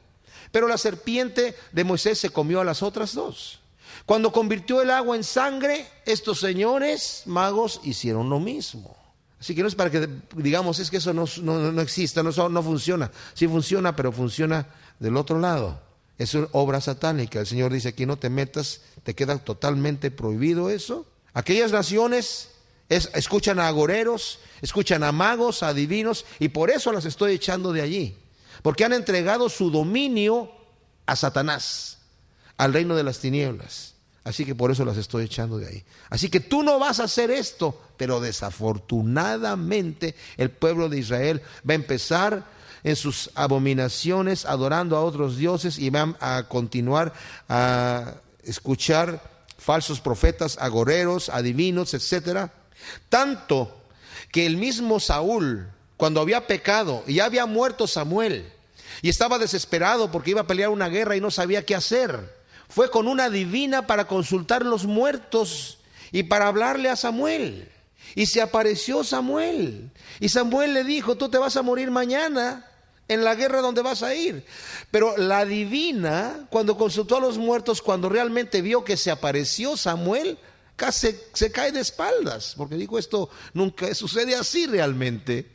Pero la serpiente de Moisés se comió a las otras 2. Cuando convirtió el agua en sangre, estos señores magos hicieron lo mismo. Así que no es para que digamos, es que eso no existe, no funciona. Sí funciona, pero funciona del otro lado. Es una obra satánica. El Señor dice, aquí no te metas, te queda totalmente prohibido eso. Aquellas naciones escuchan a agoreros, escuchan a magos, a adivinos, y por eso las estoy echando de allí. Porque han entregado su dominio a Satanás, al reino de las tinieblas. Así que por eso las estoy echando de ahí. Así que tú no vas a hacer esto, pero desafortunadamente el pueblo de Israel va a empezar en sus abominaciones, adorando a otros dioses, y van a continuar a escuchar falsos profetas, agoreros, adivinos, etcétera. Tanto que el mismo Saúl, cuando había pecado y ya había muerto Samuel, y estaba desesperado porque iba a pelear una guerra y no sabía qué hacer, fue con una adivina para consultar los muertos y para hablarle a Samuel. Y se apareció Samuel, y Samuel le dijo, tú te vas a morir mañana en la guerra donde vas a ir. Pero la adivina, cuando consultó a los muertos, cuando realmente vio que se apareció Samuel, casi se cae de espaldas, porque dijo, esto nunca sucede así realmente.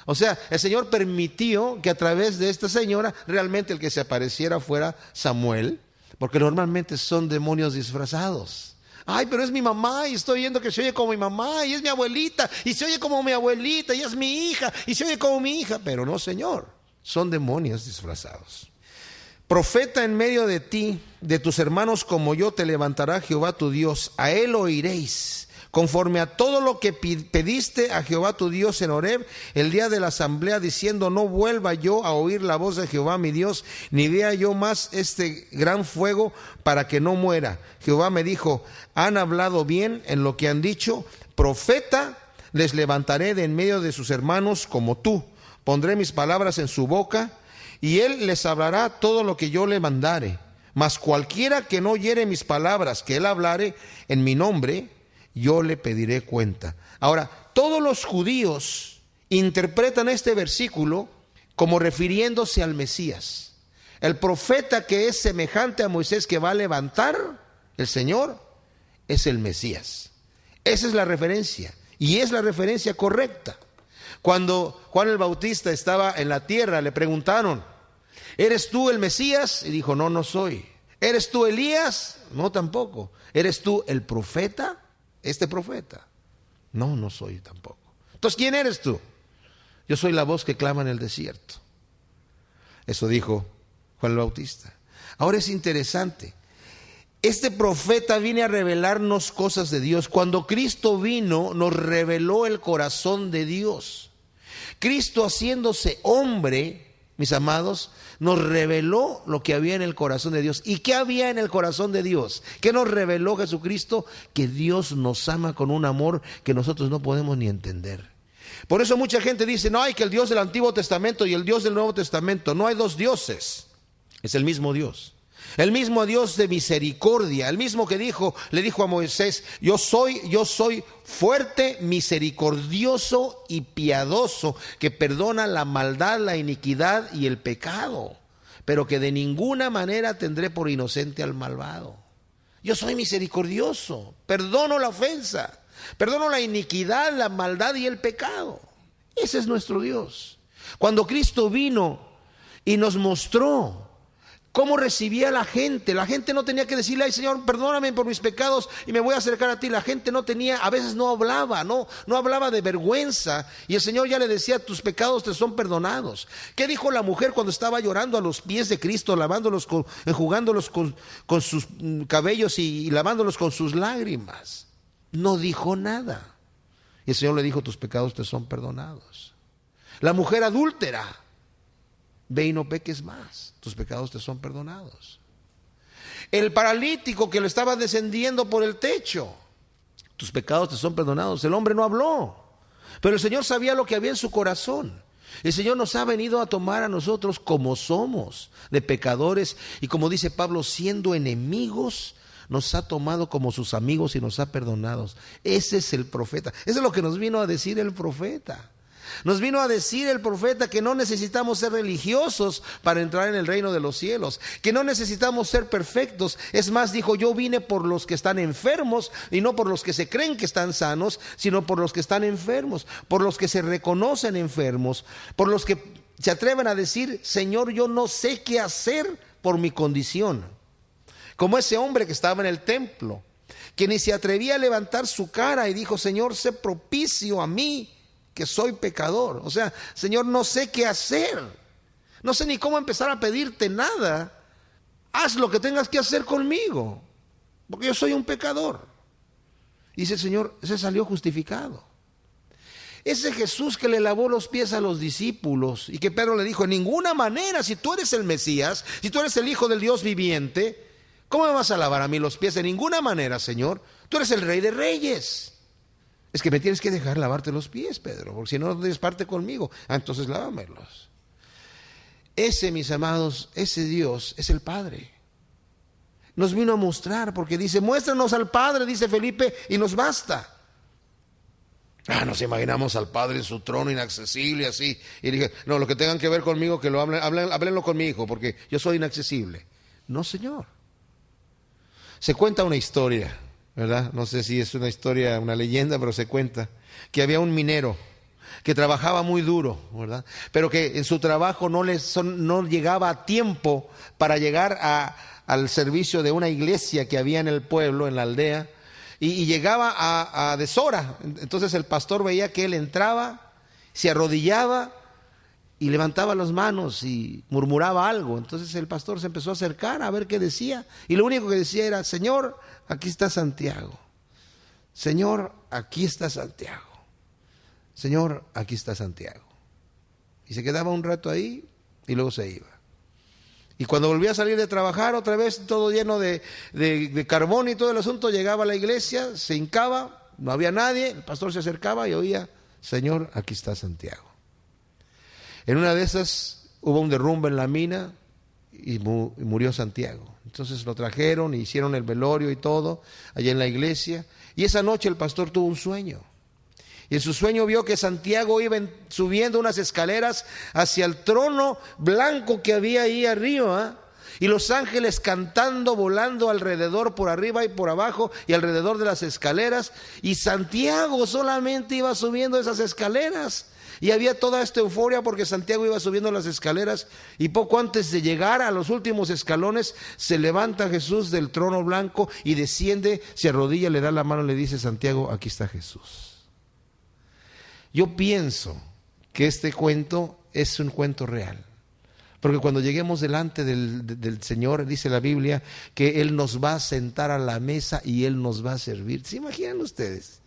O sea, el Señor permitió que a través de esta señora realmente el que se apareciera fuera Samuel, porque normalmente son demonios disfrazados. Ay, pero es mi mamá y estoy viendo que se oye como mi mamá, y es mi abuelita y se oye como mi abuelita, y es mi hija y se oye como mi hija. Pero no, Señor, son demonios disfrazados. Profeta en medio de ti, de tus hermanos como yo, te levantará Jehová tu Dios. A él oiréis, conforme a todo lo que pediste a Jehová tu Dios en Horeb, el día de la asamblea, diciendo: no vuelva yo a oír la voz de Jehová mi Dios, ni vea yo más este gran fuego, para que no muera. Jehová me dijo: han hablado bien en lo que han dicho. Profeta les levantaré de en medio de sus hermanos como tú. Pondré mis palabras en su boca, y él les hablará todo lo que yo le mandare. Mas cualquiera que no oyere mis palabras que él hablare en mi nombre, yo le pediré cuenta. Ahora, todos los judíos interpretan este versículo como refiriéndose al Mesías. El profeta que es semejante a Moisés, que va a levantar el Señor, es el Mesías. Esa es la referencia, y es la referencia correcta. Cuando Juan el Bautista estaba en la tierra, le preguntaron: ¿eres tú el Mesías? Y dijo: no, no soy. ¿Eres tú Elías? No, tampoco. ¿Eres tú el profeta? Este profeta. No, no soy tampoco. Entonces, ¿quién eres tú? Yo soy la voz que clama en el desierto. Eso dijo Juan el Bautista. Ahora es interesante. Este profeta viene a revelarnos cosas de Dios. Cuando Cristo vino, nos reveló el corazón de Dios. Cristo, haciéndose hombre, mis amados, nos reveló lo que había en el corazón de Dios. ¿Y qué había en el corazón de Dios? ¿Qué nos reveló Jesucristo? Que Dios nos ama con un amor que nosotros no podemos ni entender. Por eso mucha gente dice: no, hay que el Dios del Antiguo Testamento y el Dios del Nuevo Testamento. No hay dos dioses, es el mismo Dios. El mismo Dios de misericordia, el mismo que le dijo a Moisés: yo soy fuerte, misericordioso y piadoso, que perdona la maldad, la iniquidad y el pecado, pero que de ninguna manera tendré por inocente al malvado. Yo soy misericordioso, perdono la ofensa, perdono la iniquidad, la maldad y el pecado. Ese es nuestro Dios. Cuando Cristo vino y nos mostró cómo recibía la gente no tenía que decirle: ay, Señor, perdóname por mis pecados y me voy a acercar a ti. La gente no tenía, a veces no hablaba de vergüenza, y el Señor ya le decía: tus pecados te son perdonados. ¿Qué dijo la mujer cuando estaba llorando a los pies de Cristo, lavándolos, enjugándolos con sus cabellos y lavándolos con sus lágrimas? No dijo nada. Y el Señor le dijo: tus pecados te son perdonados. La mujer adúltera: ve y no peques más, tus pecados te son perdonados. El paralítico que lo estaba descendiendo por el techo: tus pecados te son perdonados. El hombre no habló, pero el Señor sabía lo que había en su corazón. El Señor nos ha venido a tomar a nosotros como somos, de pecadores, y como dice Pablo, siendo enemigos, nos ha tomado como sus amigos y nos ha perdonado. Ese es el profeta. Eso es lo que nos vino a decir el profeta. Nos vino a decir el profeta que no necesitamos ser religiosos para entrar en el reino de los cielos, que no necesitamos ser perfectos. Es más, dijo: yo vine por los que están enfermos, y no por los que se creen que están sanos, sino por los que están enfermos, por los que se reconocen enfermos, por los que se atreven a decir: Señor, yo no sé qué hacer por mi condición. Como ese hombre que estaba en el templo, que ni se atrevía a levantar su cara y dijo: Señor, sé propicio a mí, que soy pecador. O sea: Señor, no sé qué hacer, no sé ni cómo empezar a pedirte nada. Haz lo que tengas que hacer conmigo, porque yo soy un pecador. Y dice el Señor: ese salió justificado. Ese Jesús que le lavó los pies a los discípulos y que Pedro le dijo: en ninguna manera, si tú eres el Mesías, si tú eres el Hijo del Dios viviente, ¿cómo me vas a lavar a mí los pies? De ninguna manera, Señor, tú eres el Rey de Reyes. Es que me tienes que dejar lavarte los pies, Pedro, porque si no, no tienes parte conmigo. Entonces lávamelos. Ese, mis amados, ese Dios es el Padre. Nos vino a mostrar, porque dice: muéstranos al Padre, dice Felipe, y nos basta. Nos imaginamos al Padre en su trono inaccesible, así. Y dije: no, lo que tengan que ver conmigo, que lo háblenlo con mi hijo, porque yo soy inaccesible. No, Señor. Se cuenta una historia, ¿verdad? No sé si es una historia, una leyenda, pero se cuenta que había un minero que trabajaba muy duro, ¿verdad? Pero que en su trabajo no llegaba a tiempo para llegar al servicio de una iglesia que había en el pueblo, en la aldea, y llegaba a deshora. Entonces el pastor veía que él entraba, se arrodillaba y levantaba las manos y murmuraba algo. Entonces el pastor se empezó a acercar a ver qué decía, y lo único que decía era: Señor, aquí está Santiago. Señor, aquí está Santiago. Señor, aquí está Santiago. Y se quedaba un rato ahí y luego se iba. Y cuando volvía a salir de trabajar, otra vez todo lleno de carbón y todo el asunto, llegaba a la iglesia, se hincaba, no había nadie, el pastor se acercaba y oía: Señor, aquí está Santiago. En una de esas hubo un derrumbe en la mina y murió Santiago. Entonces lo trajeron y hicieron el velorio y todo allá en la iglesia. Y esa noche el pastor tuvo un sueño. Y en su sueño vio que Santiago iba subiendo unas escaleras hacia el trono blanco que había ahí arriba, y los ángeles cantando, volando alrededor, por arriba y por abajo y alrededor de las escaleras, y Santiago solamente iba subiendo esas escaleras. Y había toda esta euforia porque Santiago iba subiendo las escaleras, y poco antes de llegar a los últimos escalones se levanta Jesús del trono blanco y desciende, se arrodilla, le da la mano y le dice: Santiago, aquí está Jesús. Yo pienso que este cuento es un cuento real, porque cuando lleguemos delante del Señor, dice la Biblia que Él nos va a sentar a la mesa y Él nos va a servir. ¿Se imaginan ustedes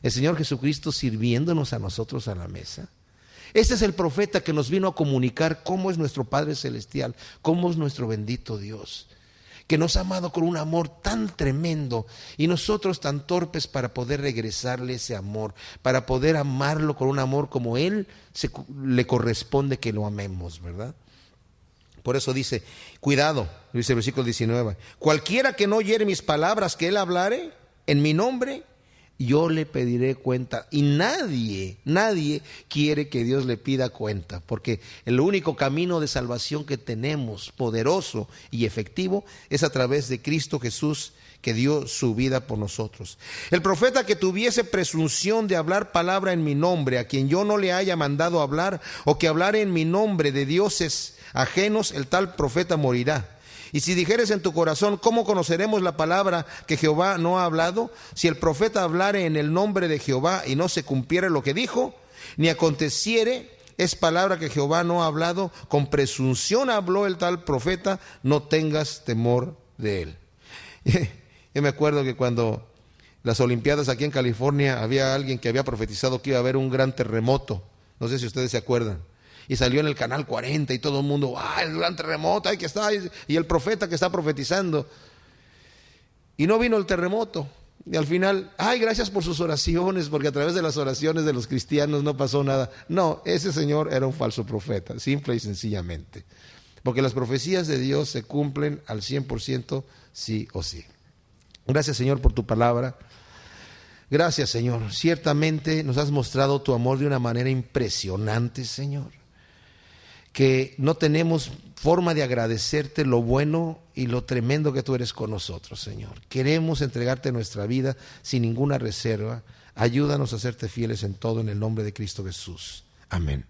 el Señor Jesucristo sirviéndonos a nosotros a la mesa? Este es el profeta que nos vino a comunicar cómo es nuestro Padre Celestial, cómo es nuestro bendito Dios, que nos ha amado con un amor tan tremendo, y nosotros tan torpes para poder regresarle ese amor, para poder amarlo con un amor como Él le corresponde que lo amemos, ¿verdad? Por eso dice, cuidado, dice el versículo 19, cualquiera que no oyere mis palabras que Él hablare en mi nombre, yo le pediré cuenta. Y nadie quiere que Dios le pida cuenta, porque el único camino de salvación que tenemos, poderoso y efectivo, es a través de Cristo Jesús, que dio su vida por nosotros. El profeta que tuviese presunción de hablar palabra en mi nombre, a quien yo no le haya mandado hablar, o que hablare en mi nombre de dioses ajenos, el tal profeta morirá. Y si dijeres en tu corazón, ¿cómo conoceremos la palabra que Jehová no ha hablado? Si el profeta hablare en el nombre de Jehová y no se cumpliere lo que dijo, ni aconteciere, es palabra que Jehová no ha hablado, con presunción habló el tal profeta, no tengas temor de él. Yo me acuerdo que cuando las Olimpiadas aquí en California, había alguien que había profetizado que iba a haber un gran terremoto. No sé si ustedes se acuerdan. Y salió en el canal 40 y todo el mundo: el gran terremoto, ahí que está. Y el profeta que está profetizando. Y no vino el terremoto. Y al final, gracias por sus oraciones, porque a través de las oraciones de los cristianos no pasó nada. No, ese señor era un falso profeta, simple y sencillamente. Porque las profecías de Dios se cumplen al 100% sí o sí. Gracias, Señor, por tu palabra. Gracias, Señor. Ciertamente nos has mostrado tu amor de una manera impresionante, Señor, que no tenemos forma de agradecerte lo bueno y lo tremendo que tú eres con nosotros, Señor. Queremos entregarte nuestra vida sin ninguna reserva. Ayúdanos a serte fieles en todo, en el nombre de Cristo Jesús. Amén.